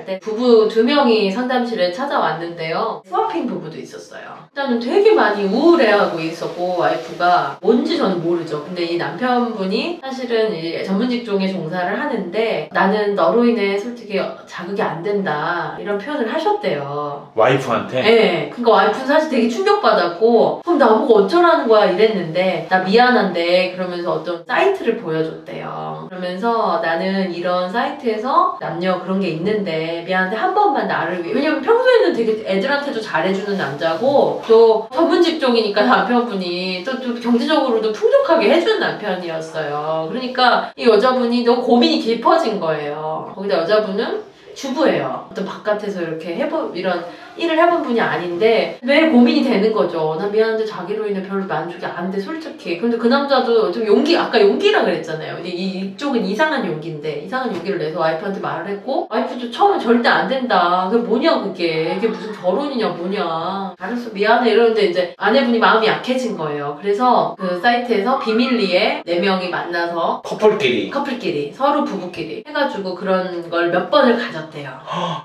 할 때 부부 2명이 상담실에 찾아왔는데요. 스와핑 부부도 있었어요. 일단은 되게 많이 우울해하고 있었고 와이프가 뭔지 저는 모르죠. 근데 이 남편분이 사실은 이 전문 직종에 종사를 하는데 나는 너로 인해 솔직히 자극이 안 된다 이런 표현을 하셨대요. 와이프한테? 네. 그러니까 와이프는 사실 되게 충격받았고 그럼 나보고 어쩌라는 거야 이랬는데 나 미안한데 그러면서 어떤 사이트를 보여줬대요. 그러면서 나는 이런 사이트에서 남녀 그런 게 있는데 미안한데 한 번만 나를 위해 왜냐면 평소에는 되게 애들한테도 잘해주는 남자고 또 전문 직종이니까 남편분이 또 경제적으로도 풍족하게 해주는 남편이었어요. 그러니까 이 여자분이 너무 고민이 깊어진 거예요. 거기다 여자분은 주부예요. 어떤 바깥에서 이렇게 이런 일을 해본 분이 아닌데 매일 고민이 되는 거죠. 나 미안한데 자기로 인해 별로 만족이 안 돼 솔직히. 근데 그 남자도 좀 아까 용기라 그랬잖아요. 근데 이쪽은 이상한 용기인데 이상한 용기를 내서 와이프한테 말을 했고 와이프도 처음에 절대 안 된다. 그게 뭐냐 이게 무슨 결혼이냐 뭐냐. 알았어 미안해 이러는데 이제 아내분이 마음이 약해진 거예요. 그래서 그 사이트에서 비밀리에 4명이 만나서 커플끼리 서로 부부끼리 해가지고 그런 걸 몇 번을 가졌대요.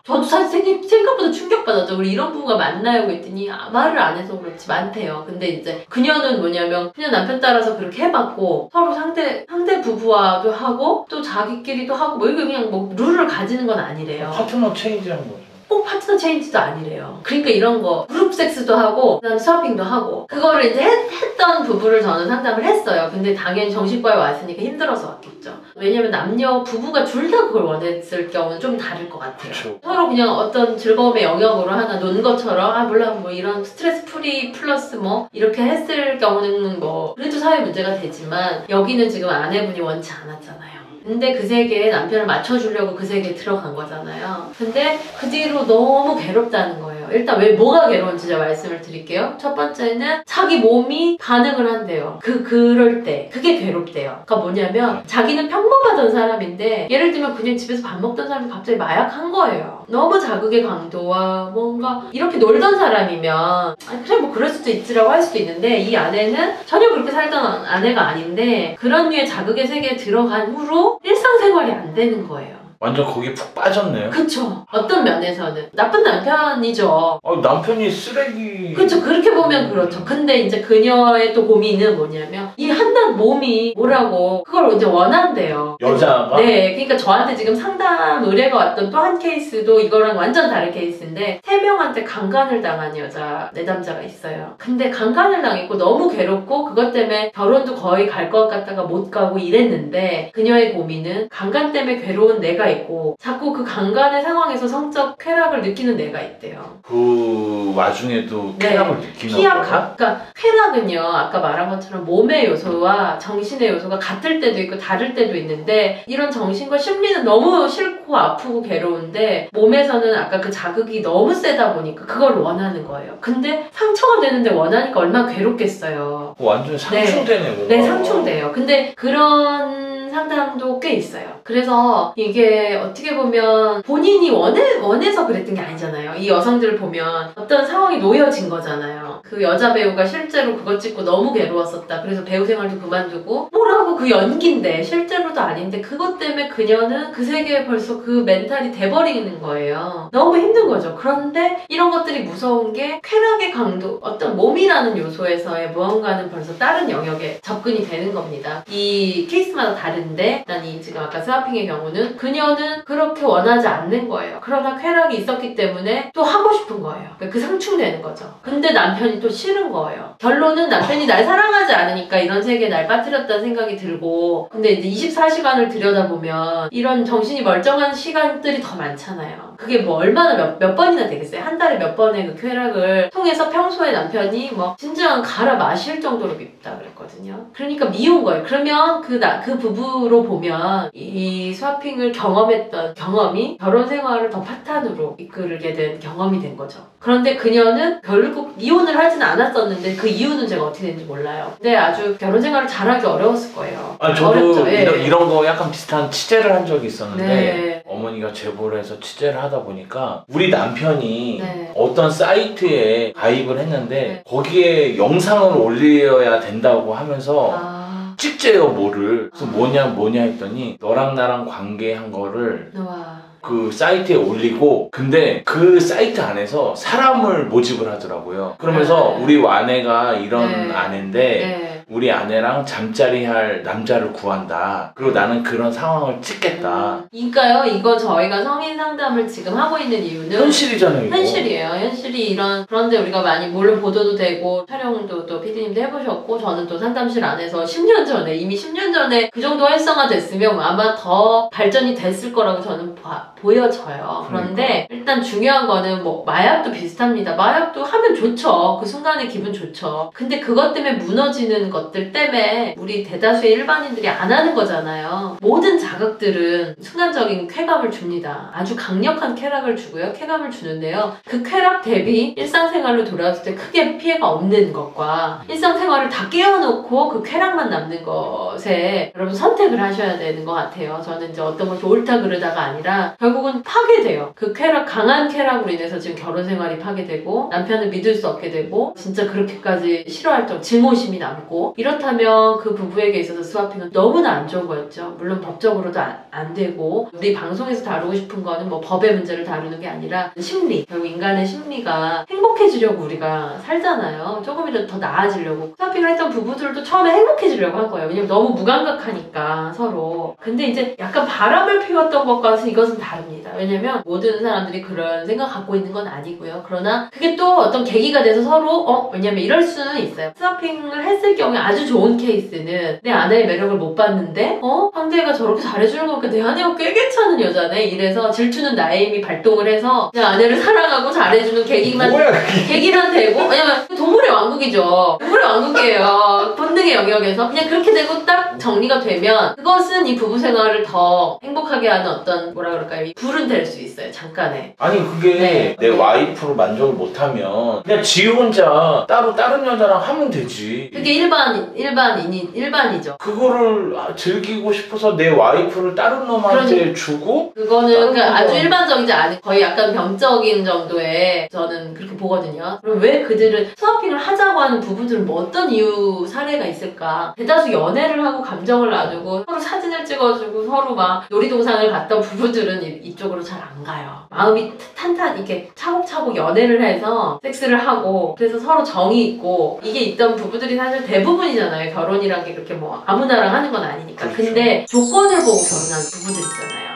저도 사실 생각보다 충격받았죠. 우리 이런 부부가 만나요 그랬더니 말을 안 해서 그렇지 많대요. 근데 이제 그녀는 뭐냐면 그냥 남편 따라서 그렇게 해봤고 서로 상대 부부와도 하고 또 자기끼리도 하고 뭐 이게 그냥 뭐 룰을 가지는 건 아니래요. 파트너 체인지하는 거죠. 꼭 파트너 체인지도 아니래요. 그러니까 이런 거 그룹 섹스도 하고 그다음에 스와핑도 하고 그거를 이제 했던 부부를 저는 상담을 했어요. 근데 당연히 정신과에 왔으니까 힘들어서 왔겠죠. 왜냐면 남녀 부부가 둘 다 그걸 원했을 경우는 좀 다를 것 같아요. 그쵸. 서로 그냥 어떤 즐거움의 영역으로 하나 논 것처럼 몰라 뭐 이런 스트레스 프리 플러스 뭐 이렇게 했을 경우는 뭐 그래도 사회 문제가 되지만 여기는 지금 아내분이 원치 않았잖아요. 근데 그 세계에 남편을 맞춰주려고 그 세계에 들어간 거잖아요. 근데 그 뒤로 너무 괴롭다는 거예요. 일단 뭐가 괴로운지 제가 말씀을 드릴게요. 첫 번째는 자기 몸이 반응을 한대요. 그럴 때 그게 괴롭대요. 그러니까 뭐냐면 자기는 평범하던 사람인데 예를 들면 그냥 집에서 밥 먹던 사람이 갑자기 마약한 거예요. 너무 자극의 강도와 뭔가 이렇게 놀던 사람이면 그래 뭐 그럴 수도 있지라고 할 수도 있는데 이 아내는 전혀 그렇게 살던 아내가 아닌데 그런 류의 자극의 세계에 들어간 후로 일상생활이 안 되는 거예요. 완전 거기에 푹 빠졌네요. 그쵸. 어떤 면에서는 나쁜 남편이죠. 남편이 쓰레기. 그렇죠. 그렇게 보면 그렇죠. 근데 이제 그녀의 또 고민은 뭐냐면 이 한낱 몸이 뭐라고 그걸 이제 원한대요. 여자가? 네. 그러니까 저한테 지금 상담 의뢰가 왔던 또 한 케이스도 이거랑 완전 다른 케이스인데 3명한테 강간을 당한 내담자가 있어요. 근데 강간을 당했고 너무 괴롭고 그것 때문에 결혼도 거의 갈 것 같다가 못 가고 이랬는데 그녀의 고민은 강간 때문에 괴로운 내가 있고 자꾸 그 강간의 상황에서 성적 쾌락을 느끼는 내가 있대요. 그 와중에도 쾌락을 느끼는 거야? 그러니까 쾌락은요 아까 말한 것처럼 몸의 요소와 정신의 요소가 같을 때도 있고 다를 때도 있는데 이런 정신과 심리는 너무 싫고 아프고 괴로운데 몸에서는 아까 그 자극이 너무 세다 보니까 그걸 원하는 거예요. 근데 상처가 되는데 원하니까 얼마나 괴롭겠어요. 완전 상충되네. 네, 상충돼요. 근데 그런 상담도 꽤 있어요. 그래서 이게 어떻게 보면 본인이 원해서 그랬던 게 아니잖아요. 이 여성들을 보면 어떤 상황이 놓여진 거잖아요. 그 여자 배우가 실제로 그거 찍고 너무 괴로웠었다. 그래서 배우 생활도 그만두고 뭐라고 그 연기인데 실제로도 아닌데 그것 때문에 그녀는 그 세계에 벌써 그 멘탈이 돼버리는 거예요. 너무 힘든 거죠. 그런데 이런 것들이 무서운 게 쾌락의 강도 어떤 몸이라는 요소에서의 무언가는 벌써 다른 영역에 접근이 되는 겁니다. 이 케이스마다 다른데 난 이 지금 아까 스와핑의 경우는 그녀는 그렇게 원하지 않는 거예요. 그러나 쾌락이 있었기 때문에 또 하고 싶은 거예요. 그러니까 그 상충되는 거죠. 근데 남편이 또 싫은 거예요. 결론은 남편이 날 사랑하지 않으니까 이런 세계에 날 빠뜨렸다는 생각이 들고 근데 이제 24시간을 들여다보면 이런 정신이 멀쩡한 시간들이 더 많잖아요. 그게 뭐 얼마나 몇 번이나 되겠어요? 한 달에 몇 번의 그 쾌락을 통해서 평소에 남편이 뭐 진짜 갈아 마실 정도로 밉다 그랬거든요. 그러니까 미운 거예요. 그러면 그 부부로 보면 이 스와핑을 경험했던 경험이 결혼 생활을 더 파탄으로 이끌게 된 경험이 된 거죠. 그런데 그녀는 결국 이혼을 하진 않았었는데 그 이유는 제가 어떻게 됐는지 몰라요. 근데 아주 결혼 생활을 잘하기 어려웠을 거예요. 저도 어렵죠. 이런 거 약간 비슷한 취재를 한 적이 있었는데 네. 어머니가 제보를 해서 취재를 하다 보니까 우리 남편이 네. 어떤 사이트에 가입을 했는데 네. 거기에 영상을 올려야 된다고 하면서 찍재요 뭐를. 그래서 뭐냐 했더니 너랑 나랑 관계한 거를 와. 그 사이트에 올리고 근데 그 사이트 안에서 사람을 모집을 하더라고요. 그러면서 우리 아내가 이런 아내인데 우리 아내랑 잠자리 할 남자를 구한다. 그리고 나는 그런 상황을 찍겠다. 그러니까요. 이거 저희가 성인 상담을 지금 하고 있는 이유는 현실이잖아요. 이거. 현실이에요. 현실이 이런 그런데 우리가 많이 물론 보도도 되고 촬영도 또 PD님도 해보셨고 저는 또 상담실 안에서 10년 전에 이미 10년 전에 그 정도 활성화됐으면 아마 더 발전이 됐을 거라고 저는 보여져요. 그런데 일단 중요한 거는 뭐 마약도 비슷합니다. 마약도 하면 좋죠. 그 순간에 기분 좋죠. 근데 그것 때문에 무너지는 것들 때문에 우리 대다수의 일반인들이 안 하는 거잖아요. 모든 자극들은 순간적인 쾌감을 줍니다. 아주 강력한 쾌락을 주고요. 쾌감을 주는데요. 그 쾌락 대비 일상생활로 돌아왔을 때 크게 피해가 없는 것과 일상생활을 다 깨워놓고 그 쾌락만 남는 것에 여러분 선택을 하셔야 되는 것 같아요. 저는 이제 어떤 것이 옳다 그르다가 아니라 결국은 파괴돼요. 그 쾌락, 강한 쾌락으로 인해서 지금 결혼 생활이 파괴되고 남편을 믿을 수 없게 되고 진짜 그렇게까지 싫어할 정도 증오심이 남고 이렇다면 그 부부에게 있어서 스와핑은 너무나 안 좋은 거였죠. 물론 법적으로도 안 되고 우리 방송에서 다루고 싶은 거는 뭐 법의 문제를 다루는 게 아니라 심리, 결국 인간의 심리가 행복해지려고 우리가 살잖아요. 조금이라도 더 나아지려고 스와핑을 했던 부부들도 처음에 행복해지려고 한 거예요. 왜냐면 너무 무감각하니까 서로. 근데 이제 약간 바람을 피웠던 것과는 이것은 다릅니다. 왜냐면 모든 사람들이 그런 생각 갖고 있는 건 아니고요. 그러나 그게 또 어떤 계기가 돼서 서로 왜냐면 이럴 수는 있어요. 스와핑을 했을 경우에 아주 좋은 케이스는 내 아내의 매력을 못 봤는데 상대가 저렇게 잘해주는 거니까 내 아내가 꽤 괜찮은 여자네. 이래서 질투는 나의 힘이 발동을 해서 내 아내를 사랑하고 잘해주는 계기만 되고 왜냐면 동물의 왕국이죠. 동물의 왕국이에요. 본능의 영역에서 그냥 그렇게 되고 딱 정리가 되면 그것은 이 부부 생활을 더 행복하게 하는 어떤 뭐라 그럴까요? 불은 될 수 있어요. 잠깐에. 아니 그게 내 와이프로 만족을 못하면 그냥 지 혼자 따로 다른 여자랑 하면 되지. 그게 일반이죠. 그거를 즐기고 싶어서 내 와이프를 다른 놈한테 주고 그거는 아주 일반적이지 않은 거의 약간 병적인 정도의 저는 그렇게 보거든요. 그럼 왜 그들은 스와핑을 하자고 하는 부부들은 뭐 어떤 이유 사례가 있을까? 대다수 연애를 하고 감정을 나누고 서로 사진을 찍어주고 서로 막 놀이동산을 갔던 부부들은 이쪽으로 잘 안 가요. 마음이 이렇게 차곡차곡 연애를 해서 섹스를 하고 그래서 서로 정이 있고 이게 있던 부부들이 사실 대부분이잖아요. 결혼이란 게 그렇게 뭐 아무나랑 하는 건 아니니까. 그렇죠. 근데 조건을 보고 결혼하는 부부들 있잖아요.